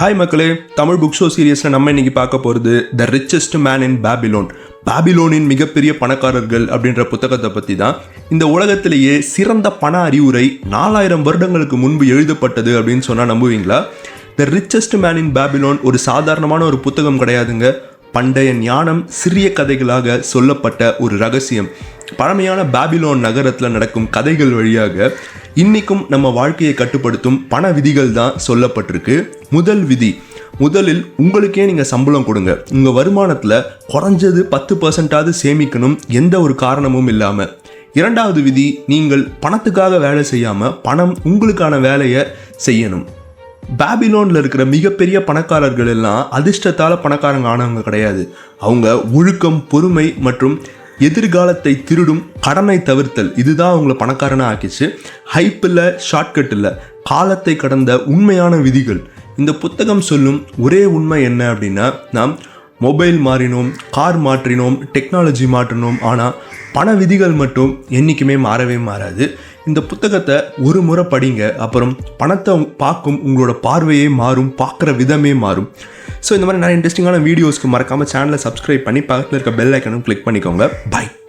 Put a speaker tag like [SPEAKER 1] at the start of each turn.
[SPEAKER 1] Hi மக்களே, Tamil book show சீரியஸில் நம்ம இன்னைக்கு பார்க்க போகிறது the richest man in Babylon, பாபிலோனின் மிகப்பெரிய பணக்காரர்கள் அப்படின்ற புத்தகத்தை பற்றி தான். இந்த உலகத்திலேயே சிறந்த பண அறிவுரை 4000 வருடங்களுக்கு முன்பு எழுதப்பட்டது அப்படின்னு சொன்னால் நம்புவீங்களா? The richest man in Babylon ஒரு சாதாரணமான ஒரு புத்தகம் கிடையாதுங்க. பண்டைய ஞானம் சிறிய கதைகளாக சொல்லப்பட்ட ஒரு ரகசியம். பழமையான பாபிலோன் நகரத்தில் நடக்கும் கதைகள் வழியாக இன்னைக்கும் நம்ம வாழ்க்கையை கட்டுப்படுத்தும் பண விதிகள் தான் சொல்லப்பட்டிருக்கு. முதல் விதி, முதலில் உங்களுக்கே நீங்கள் சம்பளம் கொடுங்க. உங்கள் வருமானத்தில் குறைஞ்சது 10% சேமிக்கணும், எந்த ஒரு காரணமும் இல்லாமல். இரண்டாவது விதி, நீங்கள் பணத்துக்காக வேலை செய்யாமல் பணம் உங்களுக்கான வேலையை செய்யணும். பாபிலோனில் இருக்கிற மிகப்பெரிய பணக்காரர்கள் எல்லாம் அதிர்ஷ்டத்தால் பணக்காரங்க ஆனவங்க கிடையாது. அவங்க ஒழுக்கம், பொறுமை மற்றும் எதிர்காலத்தை திருடும் கடனை தவிர்த்தல், இதுதான் அவங்கள பணக்காரனாக ஆக்கிச்சு. ஹைப் இல்லை, ஷார்ட்கட் இல்லை, காலத்தை கடந்த உண்மையான விதிகள். இந்த புத்தகம் சொல்லும் ஒரே உண்மை என்ன அப்படின்னா, நாம் மொபைல் மாறினோம், கார் மாற்றினோம், டெக்னாலஜி மாற்றினோம், ஆனால் பண விதிகள் மட்டும் என்றைக்குமே மாறவே மாறாது. இந்த புத்தகத்தை ஒரு முறை படிங்க, அப்புறம் பணத்தை பார்க்கும் உங்களோட பார்வையே மாறும், பார்க்குற விதமே மாறும். ஸோ இந்த மாதிரி நிறைய இன்ட்ரெஸ்டிங்கான வீடியோஸ்க்கு மறக்காமல் சேனலை சப்ஸ்கிரைப் பண்ணி பக்கத்தில் இருக்க பெல் ஐக்கனும் கிளிக் பண்ணிக்கோங்க. பை.